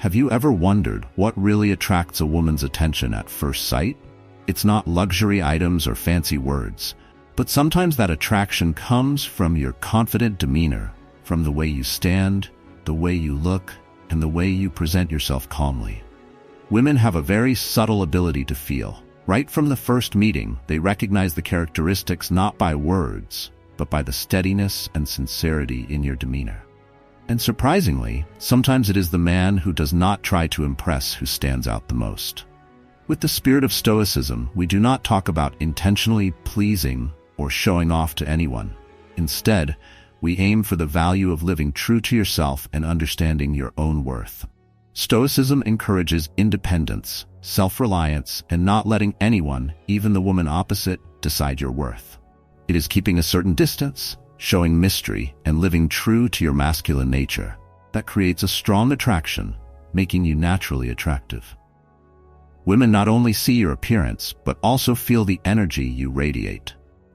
Have you ever wondered what really attracts a woman's attention at first sight? It's not luxury items or fancy words, but sometimes that attraction comes from your confident demeanor, from the way you stand, the way you look, and the way you present yourself calmly. Women have a very subtle ability to feel. Right from the first meeting, they recognize the characteristics not by words, but by the steadiness and sincerity in your demeanor. And surprisingly, sometimes it is the man who does not try to impress who stands out the most. With the spirit of Stoicism, we do not talk about intentionally pleasing or showing off to anyone. Instead, we aim for the value of living true to yourself and understanding your own worth. Stoicism encourages independence, self-reliance, and not letting anyone, even the woman opposite, decide your worth. It is keeping a certain distance, showing mystery, and living true to your masculine nature that creates a strong attraction, making you naturally attractive. Women not only see your appearance, but also feel the energy you radiate.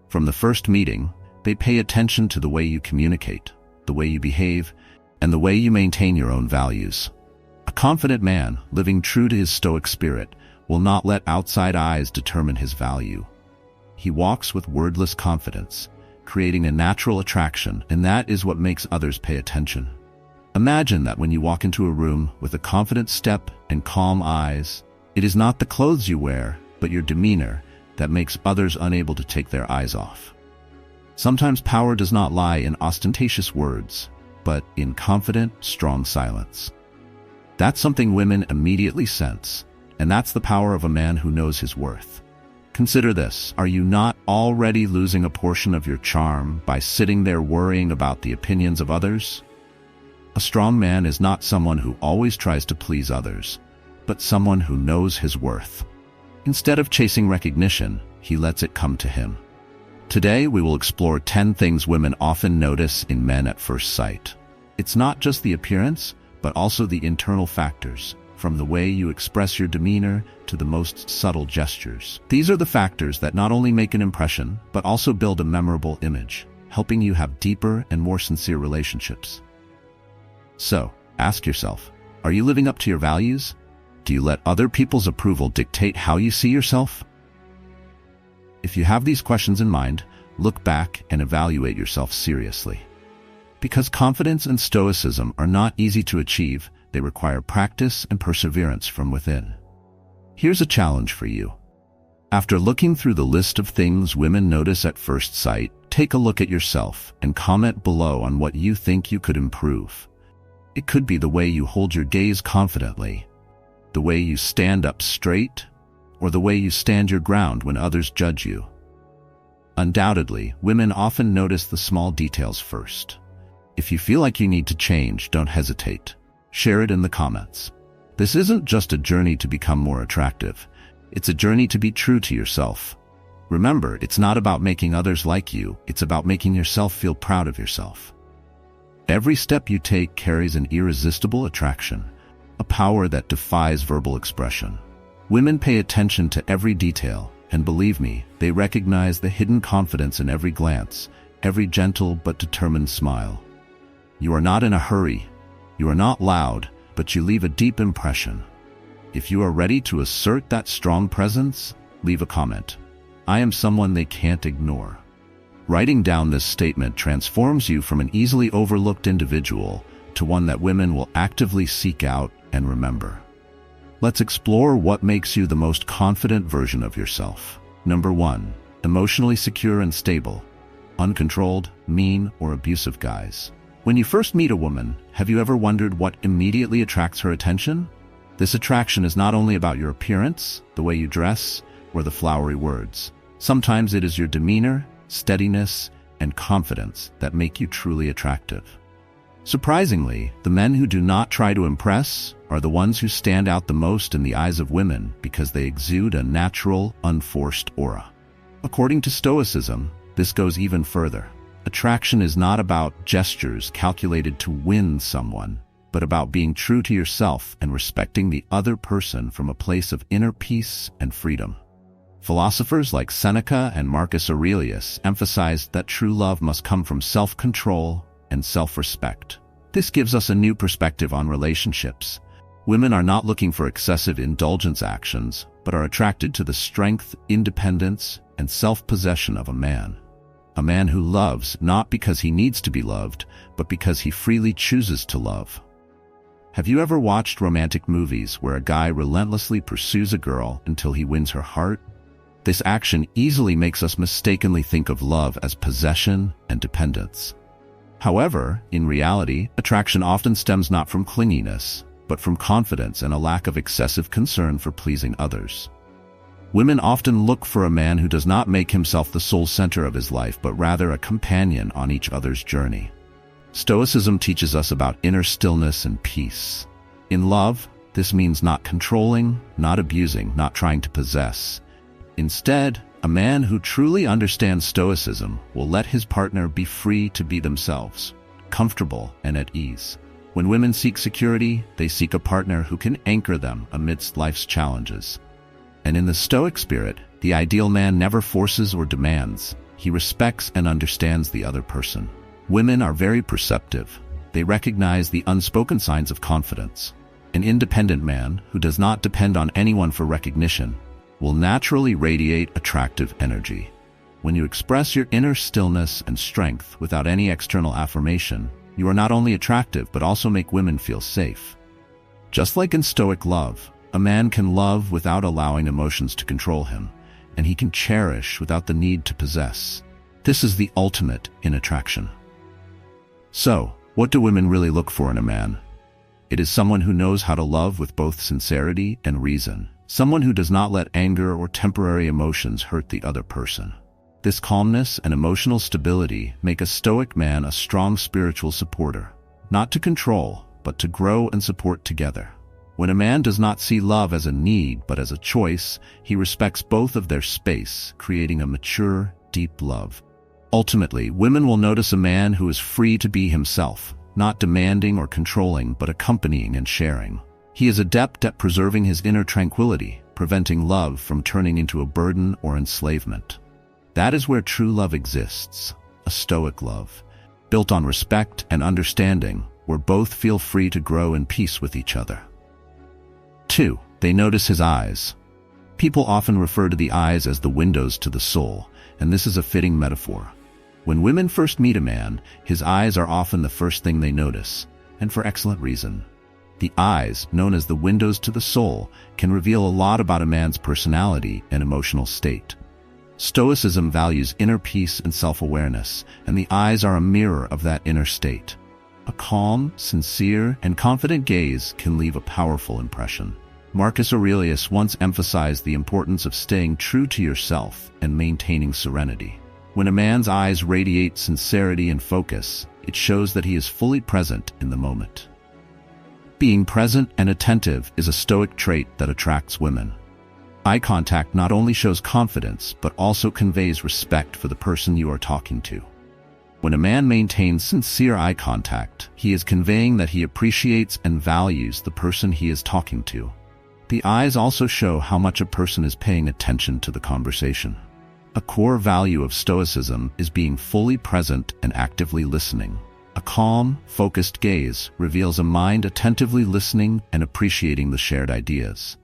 From the first meeting, they pay attention to the way you communicate, the way you behave, and the way you maintain your own values. A confident man, living true to his Stoic spirit, will not let outside eyes determine his value. He walks with wordless confidence, creating a natural attraction, and that is what makes others pay attention. Imagine that when you walk into a room with a confident step and calm eyes, it is not the clothes you wear, but your demeanor that makes others unable to take their eyes off. Sometimes power does not lie in ostentatious words, but in confident, strong silence. That's something women immediately sense, and that's the power of a man who knows his worth. Consider this: are you not already losing a portion of your charm by sitting there worrying about the opinions of others? A strong man is not someone who always tries to please others, but someone who knows his worth. Instead of chasing recognition, he lets it come to him. Today, we will explore 10 things women often notice in men at first sight. It's not just the appearance, but also the internal factors, from the way you express your demeanor to the most subtle gestures. These are the factors that not only make an impression, but also build a memorable image, helping you have deeper and more sincere relationships. So, ask yourself, are you living up to your values? Do you let other people's approval dictate how you see yourself? If you have these questions in mind, look back and evaluate yourself seriously. Because confidence and stoicism are not easy to achieve, they require practice and perseverance from within. Here's a challenge for you. After looking through the list of things women notice at first sight, take a look at yourself and comment below on what you think you could improve. It could be the way you hold your gaze confidently, the way you stand up straight, or the way you stand your ground when others judge you. Undoubtedly, women often notice the small details first. If you feel like you need to change, don't hesitate. Share it in the comments. This isn't just a journey to become more attractive. It's a journey to be true to yourself. Remember, it's not about making others like you. It's about making yourself feel proud of yourself. Every step you take carries an irresistible attraction, a power that defies verbal expression. Women pay attention to every detail, and believe me, they recognize the hidden confidence in every glance, every gentle but determined smile. You are not in a hurry. You are not loud, but you leave a deep impression. If you are ready to assert that strong presence, leave a comment. I am someone they can't ignore. Writing down this statement transforms you from an easily overlooked individual to one that women will actively seek out and remember. Let's explore what makes you the most confident version of yourself. Number 1. Emotionally secure and stable. Uncontrolled, mean, or abusive guys. When you first meet a woman, have you ever wondered what immediately attracts her attention? This attraction is not only about your appearance, the way you dress, or the flowery words. Sometimes it is your demeanor, steadiness, and confidence that make you truly attractive. Surprisingly, the men who do not try to impress are the ones who stand out the most in the eyes of women because they exude a natural, unforced aura. According to Stoicism, this goes even further. Attraction is not about gestures calculated to win someone, but about being true to yourself and respecting the other person from a place of inner peace and freedom. Philosophers like Seneca and Marcus Aurelius emphasized that true love must come from self-control and self-respect. This gives us a new perspective on relationships. Women are not looking for excessive indulgence actions, but are attracted to the strength, independence, and self-possession of a man. A man who loves not because he needs to be loved, but because he freely chooses to love. Have you ever watched romantic movies where a guy relentlessly pursues a girl until he wins her heart? This action easily makes us mistakenly think of love as possession and dependence. However, in reality, attraction often stems not from clinginess, but from confidence and a lack of excessive concern for pleasing others. Women often look for a man who does not make himself the sole center of his life, but rather a companion on each other's journey. Stoicism teaches us about inner stillness and peace. In love, this means not controlling, not abusing, not trying to possess. Instead, a man who truly understands Stoicism will let his partner be free to be themselves, comfortable and at ease. When women seek security, they seek a partner who can anchor them amidst life's challenges. And in the Stoic spirit, the ideal man never forces or demands. He respects and understands the other person. Women are very perceptive. They recognize the unspoken signs of confidence. An independent man who does not depend on anyone for recognition will naturally radiate attractive energy. When you express your inner stillness and strength without any external affirmation, you are not only attractive but also make women feel safe. Just like in Stoic love, a man can love without allowing emotions to control him, and he can cherish without the need to possess. This is the ultimate in attraction. So, what do women really look for in a man? It is someone who knows how to love with both sincerity and reason, someone who does not let anger or temporary emotions hurt the other person. This calmness and emotional stability make a Stoic man a strong spiritual supporter, not to control, but to grow and support together. When a man does not see love as a need but as a choice, he respects both of their space, creating a mature, deep love. Ultimately, women will notice a man who is free to be himself, not demanding or controlling but accompanying and sharing. He is adept at preserving his inner tranquility, preventing love from turning into a burden or enslavement. That is where true love exists, a Stoic love, built on respect and understanding, where both feel free to grow in peace with each other. 2. They notice his eyes. People often refer to the eyes as the windows to the soul, and this is a fitting metaphor. When women first meet a man, his eyes are often the first thing they notice, and for excellent reason. The eyes, known as the windows to the soul, can reveal a lot about a man's personality and emotional state. Stoicism values inner peace and self-awareness, and the eyes are a mirror of that inner state. A calm, sincere, and confident gaze can leave a powerful impression. Marcus Aurelius once emphasized the importance of staying true to yourself and maintaining serenity. When a man's eyes radiate sincerity and focus, it shows that he is fully present in the moment. Being present and attentive is a Stoic trait that attracts women. Eye contact not only shows confidence, but also conveys respect for the person you are talking to. When a man maintains sincere eye contact, he is conveying that he appreciates and values the person he is talking to. The eyes also show how much a person is paying attention to the conversation. A core value of Stoicism is being fully present and actively listening. A calm, focused gaze reveals a mind attentively listening and appreciating the shared ideas.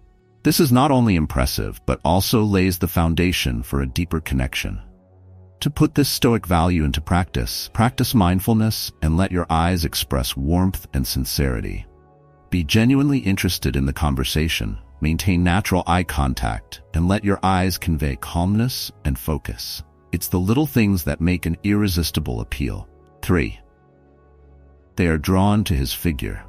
This is not only impressive, but also lays the foundation for a deeper connection. To put this Stoic value into practice, practice mindfulness and let your eyes express warmth and sincerity. Be genuinely interested in the conversation, maintain natural eye contact, and let your eyes convey calmness and focus. It's the little things that make an irresistible appeal. 3. They are drawn to his figure.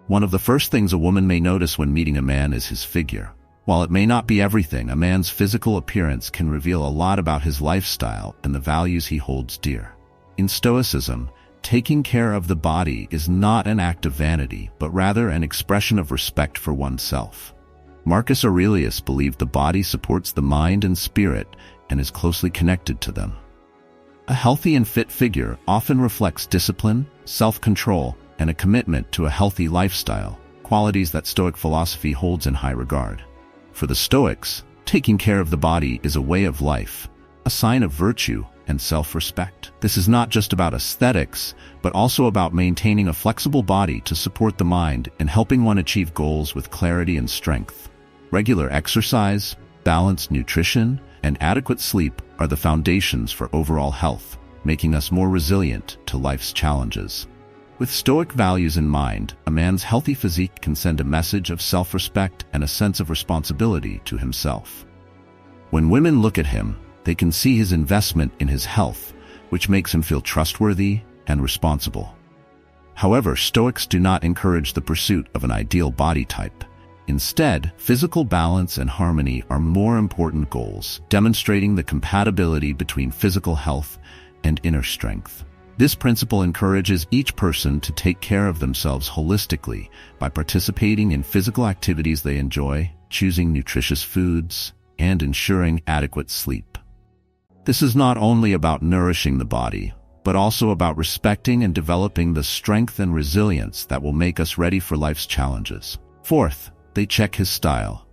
One of the first things a woman may notice when meeting a man is his figure. While it may not be everything, a man's physical appearance can reveal a lot about his lifestyle and the values he holds dear. In Stoicism, taking care of the body is not an act of vanity, but rather an expression of respect for oneself. Marcus Aurelius believed the body supports the mind and spirit and is closely connected to them. A healthy and fit figure often reflects discipline, self-control, and a commitment to a healthy lifestyle, qualities that Stoic philosophy holds in high regard. For the Stoics, taking care of the body is a way of life, a sign of virtue, and self-respect. This is not just about aesthetics, but also about maintaining a flexible body to support the mind and helping one achieve goals with clarity and strength. Regular exercise, balanced nutrition, and adequate sleep are the foundations for overall health, making us more resilient to life's challenges. With Stoic values in mind, a man's healthy physique can send a message of self-respect and a sense of responsibility to himself. When women look at him, they can see his investment in his health, which makes him feel trustworthy and responsible. However, Stoics do not encourage the pursuit of an ideal body type. Instead, physical balance and harmony are more important goals, demonstrating the compatibility between physical health and inner strength. This principle encourages each person to take care of themselves holistically by participating in physical activities they enjoy, choosing nutritious foods, and ensuring adequate sleep. This is not only about nourishing the body, but also about respecting and developing the strength and resilience that will make us ready for life's challenges. Fourth, they check his style.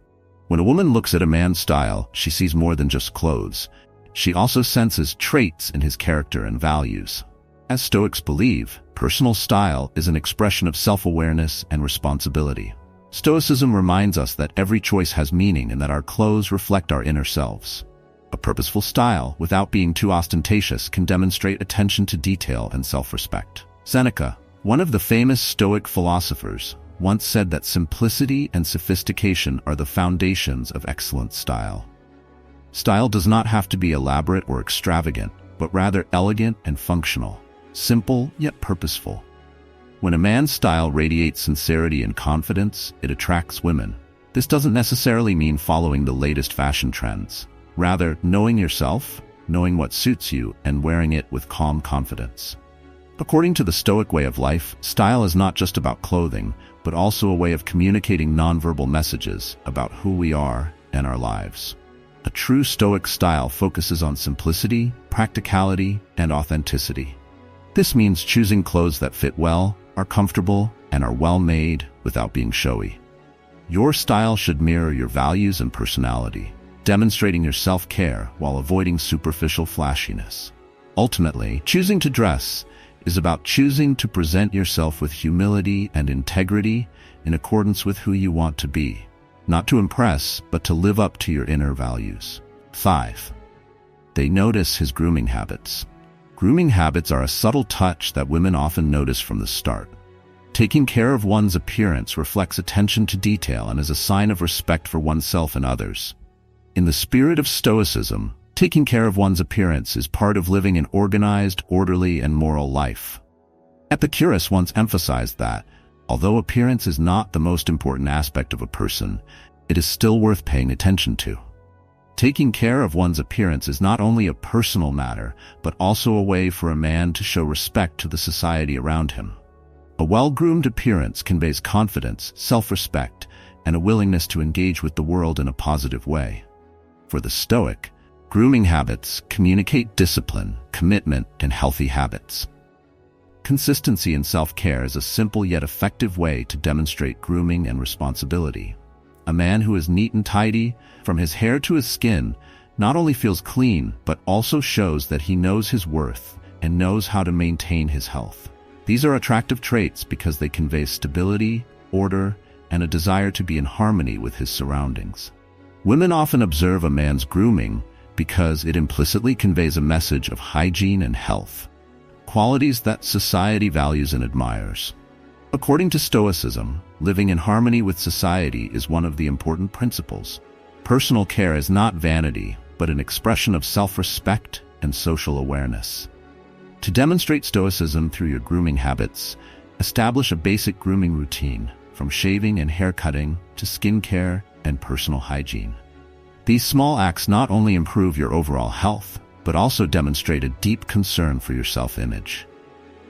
When a woman looks at a man's style, she sees more than just clothes. She also senses traits in his character and values. As Stoics believe, personal style is an expression of self-awareness and responsibility. Stoicism reminds us that every choice has meaning and that our clothes reflect our inner selves. A purposeful style, without being too ostentatious, can demonstrate attention to detail and self-respect. Seneca, one of the famous Stoic philosophers, once said that simplicity and sophistication are the foundations of excellent style. Style does not have to be elaborate or extravagant, but rather elegant and functional, simple yet purposeful. When a man's style radiates sincerity and confidence, it attracts women. This doesn't necessarily mean following the latest fashion trends. Rather, knowing yourself, knowing what suits you, and wearing it with calm confidence. According to the Stoic way of life, style is not just about clothing, but also a way of communicating nonverbal messages about who we are and our lives. A true Stoic style focuses on simplicity, practicality, and authenticity. This means choosing clothes that fit well, are comfortable, and are well-made without being showy. Your style should mirror your values and personality, demonstrating your self-care while avoiding superficial flashiness. Ultimately, choosing to dress is about choosing to present yourself with humility and integrity in accordance with who you want to be, not to impress, but to live up to your inner values. 5. They notice his grooming habits. Grooming habits are a subtle touch that women often notice from the start. Taking care of one's appearance reflects attention to detail and is a sign of respect for oneself and others. In the spirit of Stoicism, taking care of one's appearance is part of living an organized, orderly, and moral life. Epicurus once emphasized that, although appearance is not the most important aspect of a person, it is still worth paying attention to. Taking care of one's appearance is not only a personal matter, but also a way for a man to show respect to the society around him. A well-groomed appearance conveys confidence, self-respect, and a willingness to engage with the world in a positive way. For the Stoic, grooming habits communicate discipline, commitment, and healthy habits. Consistency in self-care is a simple yet effective way to demonstrate grooming and responsibility. A man who is neat and tidy, from his hair to his skin, not only feels clean, but also shows that he knows his worth and knows how to maintain his health. These are attractive traits because they convey stability, order, and a desire to be in harmony with his surroundings. Women often observe a man's grooming because it implicitly conveys a message of hygiene and health, qualities that society values and admires. According to Stoicism, living in harmony with society is one of the important principles. Personal care is not vanity, but an expression of self-respect and social awareness. To demonstrate Stoicism through your grooming habits, establish a basic grooming routine, from shaving and hair cutting to skincare and personal hygiene. These small acts not only improve your overall health, but also demonstrate a deep concern for your self-image.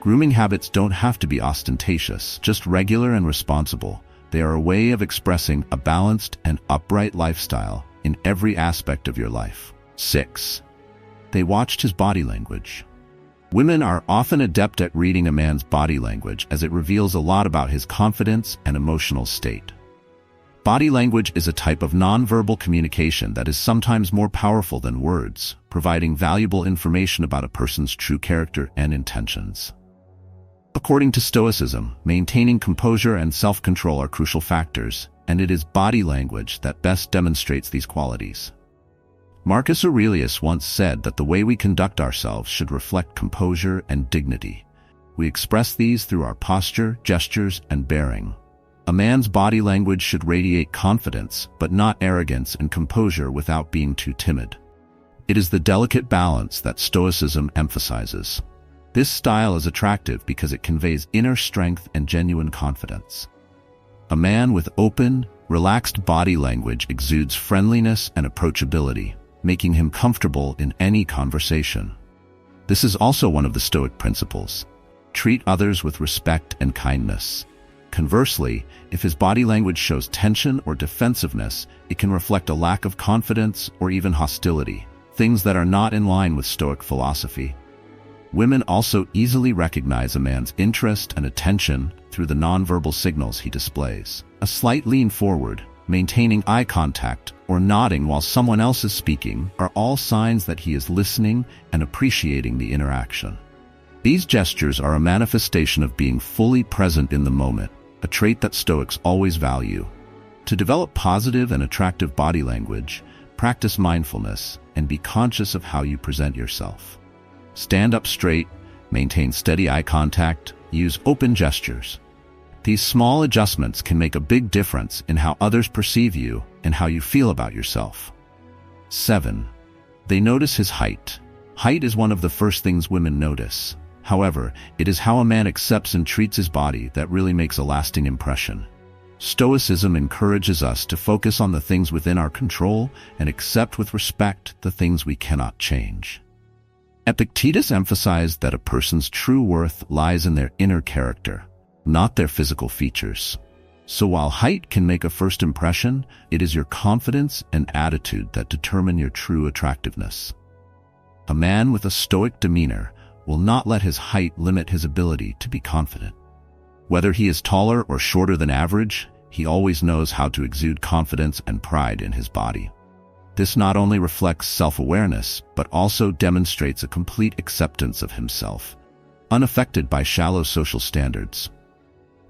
Grooming habits don't have to be ostentatious, just regular and responsible. They are a way of expressing a balanced and upright lifestyle in every aspect of your life. 6. They watched his body language. Women are often adept at reading a man's body language as it reveals a lot about his confidence and emotional state. Body language is a type of nonverbal communication that is sometimes more powerful than words, providing valuable information about a person's true character and intentions. According to Stoicism, maintaining composure and self-control are crucial factors, and it is body language that best demonstrates these qualities. Marcus Aurelius once said that the way we conduct ourselves should reflect composure and dignity. We express these through our posture, gestures, and bearing. A man's body language should radiate confidence, but not arrogance, and composure without being too timid. It is the delicate balance that Stoicism emphasizes. This style is attractive because it conveys inner strength and genuine confidence. A man with open, relaxed body language exudes friendliness and approachability, making him comfortable in any conversation. This is also one of the Stoic principles. Treat others with respect and kindness. Conversely, if his body language shows tension or defensiveness, it can reflect a lack of confidence or even hostility, things that are not in line with Stoic philosophy. Women also easily recognize a man's interest and attention through the nonverbal signals he displays. A slight lean forward, maintaining eye contact, or nodding while someone else is speaking are all signs that he is listening and appreciating the interaction. These gestures are a manifestation of being fully present in the moment, a trait that Stoics always value. To develop positive and attractive body language, practice mindfulness and be conscious of how you present yourself. Stand up straight, maintain steady eye contact, use open gestures. These small adjustments can make a big difference in how others perceive you and how you feel about yourself. 7. They notice his height. Height is one of the first things women notice. However, it is how a man accepts and treats his body that really makes a lasting impression. Stoicism encourages us to focus on the things within our control and accept with respect the things we cannot change. Epictetus emphasized that a person's true worth lies in their inner character, not their physical features. So while height can make a first impression, it is your confidence and attitude that determine your true attractiveness. A man with a stoic demeanor will not let his height limit his ability to be confident. Whether he is taller or shorter than average, he always knows how to exude confidence and pride in his body. This not only reflects self-awareness, but also demonstrates a complete acceptance of himself, unaffected by shallow social standards.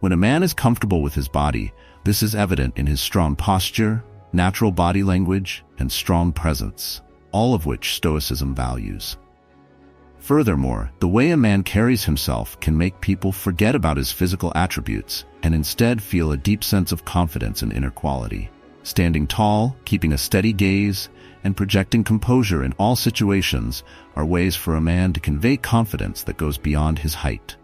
When a man is comfortable with his body, this is evident in his strong posture, natural body language, and strong presence, all of which Stoicism values. Furthermore, the way a man carries himself can make people forget about his physical attributes and instead feel a deep sense of confidence and inner quality. Standing tall, keeping a steady gaze, and projecting composure in all situations are ways for a man to convey confidence that goes beyond his height.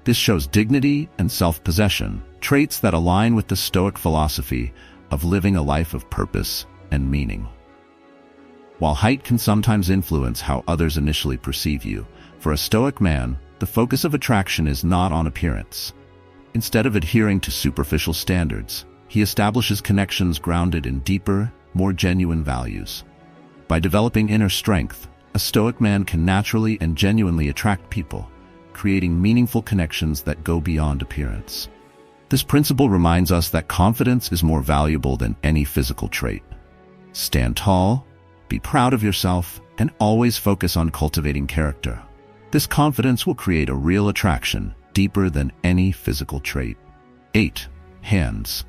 This shows dignity and self-possession, traits that align with the Stoic philosophy of living a life of purpose and meaning. While height can sometimes influence how others initially perceive you, for a Stoic man, the focus of attraction is not on appearance. Instead of adhering to superficial standards, he establishes connections grounded in deeper, more genuine values. By developing inner strength, a Stoic man can naturally and genuinely attract people, creating meaningful connections that go beyond appearance. This principle reminds us that confidence is more valuable than any physical trait. Stand tall, be proud of yourself, and always focus on cultivating character. This confidence will create a real attraction, deeper than any physical trait. 8. Hands.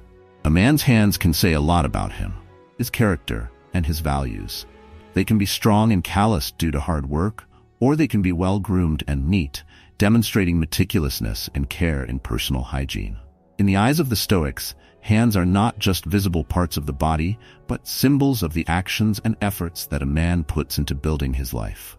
A man's hands can say a lot about him, his character, and his values. They can be strong and calloused due to hard work, or they can be well-groomed and neat, demonstrating meticulousness and care in personal hygiene. In the eyes of the Stoics, hands are not just visible parts of the body, but symbols of the actions and efforts that a man puts into building his life.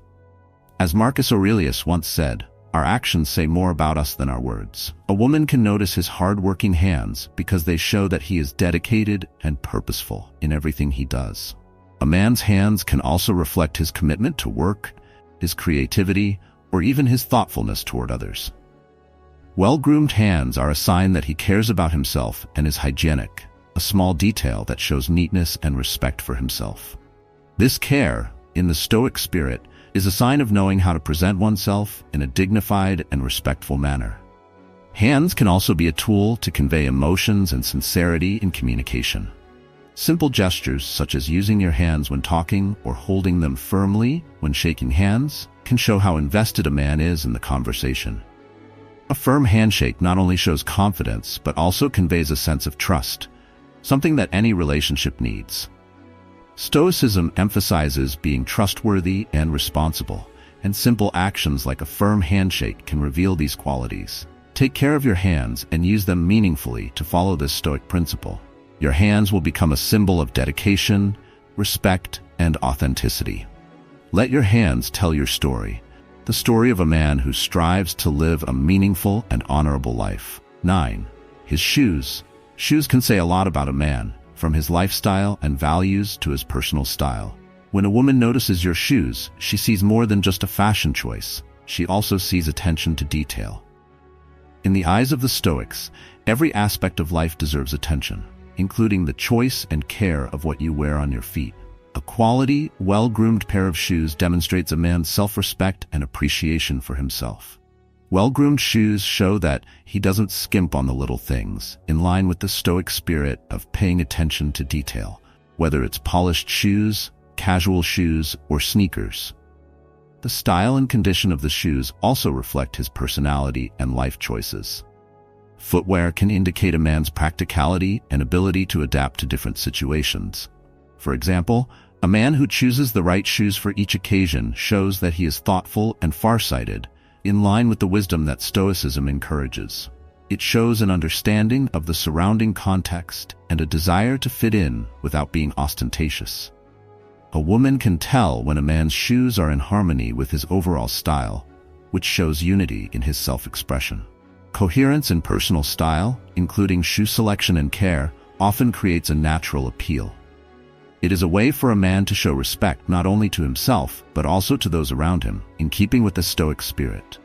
As Marcus Aurelius once said, "Our actions say more about us than our words." A woman can notice his hard-working hands because they show that he is dedicated and purposeful in everything he does. A man's hands can also reflect his commitment to work, his creativity, or even his thoughtfulness toward others. Well-groomed hands are a sign that he cares about himself and is hygienic, a small detail that shows neatness and respect for himself. This care, in the Stoic spirit, is a sign of knowing how to present oneself in a dignified and respectful manner. Hands can also be a tool to convey emotions and sincerity in communication. Simple gestures such as using your hands when talking or holding them firmly when shaking hands can show how invested a man is in the conversation. A firm handshake not only shows confidence but also conveys a sense of trust, something that any relationship needs. Stoicism emphasizes being trustworthy and responsible, and simple actions like a firm handshake can reveal these qualities. Take care of your hands and use them meaningfully to follow this Stoic principle. Your hands will become a symbol of dedication, respect, and authenticity. Let your hands tell your story, the story of a man who strives to live a meaningful and honorable life. 9. His shoes. Shoes can say a lot about a man, from his lifestyle and values to his personal style. When a woman notices your shoes, she sees more than just a fashion choice. She also sees attention to detail. In the eyes of the Stoics, every aspect of life deserves attention, including the choice and care of what you wear on your feet. A quality, well-groomed pair of shoes demonstrates a man's self-respect and appreciation for himself. Well-groomed shoes show that he doesn't skimp on the little things, in line with the Stoic spirit of paying attention to detail, whether it's polished shoes, casual shoes, or sneakers. The style and condition of the shoes also reflect his personality and life choices. Footwear can indicate a man's practicality and ability to adapt to different situations. For example, a man who chooses the right shoes for each occasion shows that he is thoughtful and farsighted, in line with the wisdom that Stoicism encourages. It shows an understanding of the surrounding context and a desire to fit in without being ostentatious. A woman can tell when a man's shoes are in harmony with his overall style, which shows unity in his self-expression. Coherence in personal style, including shoe selection and care, often creates a natural appeal. It is a way for a man to show respect not only to himself, but also to those around him, in keeping with the Stoic spirit.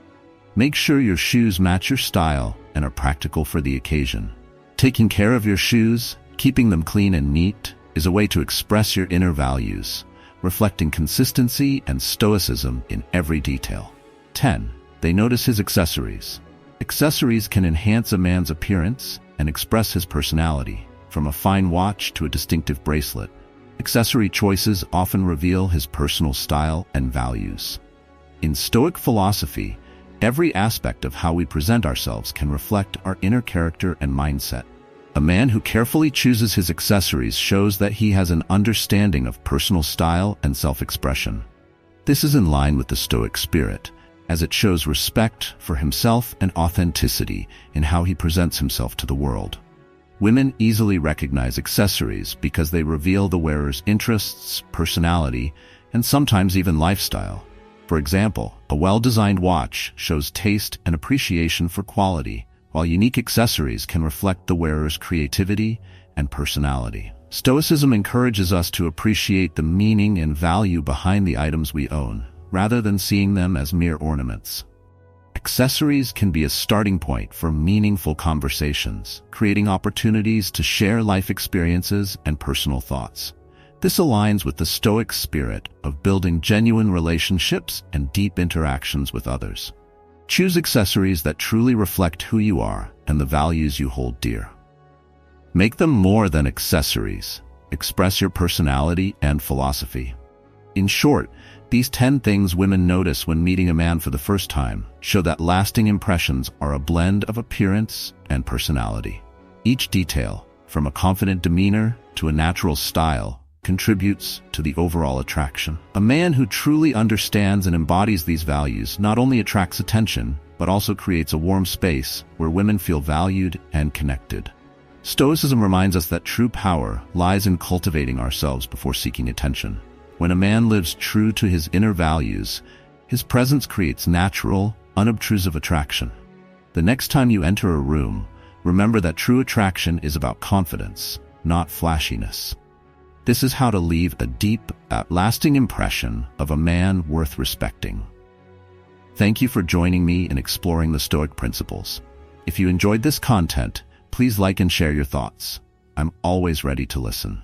Make sure your shoes match your style and are practical for the occasion. Taking care of your shoes, keeping them clean and neat, is a way to express your inner values, reflecting consistency and stoicism in every detail. 10. They notice his accessories. Accessories can enhance a man's appearance and express his personality, from a fine watch to a distinctive bracelet. Accessory choices often reveal his personal style and values. In Stoic philosophy, every aspect of how we present ourselves can reflect our inner character and mindset. A man who carefully chooses his accessories shows that he has an understanding of personal style and self-expression. This is in line with the Stoic spirit, as it shows respect for himself and authenticity in how he presents himself to the world. Women easily recognize accessories because they reveal the wearer's interests, personality, and sometimes even lifestyle. For example, a well-designed watch shows taste and appreciation for quality, while unique accessories can reflect the wearer's creativity and personality. Stoicism encourages us to appreciate the meaning and value behind the items we own, rather than seeing them as mere ornaments. Accessories can be a starting point for meaningful conversations, creating opportunities to share life experiences and personal thoughts. This aligns with the Stoic spirit of building genuine relationships and deep interactions with others. Choose accessories that truly reflect who you are and the values you hold dear. Make them more than accessories. Express your personality and philosophy. In short, these 10 things women notice when meeting a man for the first time show that lasting impressions are a blend of appearance and personality. Each detail, from a confident demeanor to a natural style, contributes to the overall attraction. A man who truly understands and embodies these values not only attracts attention, but also creates a warm space where women feel valued and connected. Stoicism reminds us that true power lies in cultivating ourselves before seeking attention. When a man lives true to his inner values, his presence creates natural, unobtrusive attraction. The next time you enter a room, remember that true attraction is about confidence, not flashiness. This is how to leave a deep, lasting impression of a man worth respecting. Thank you for joining me in exploring the Stoic principles. If you enjoyed this content, please like and share your thoughts. I'm always ready to listen.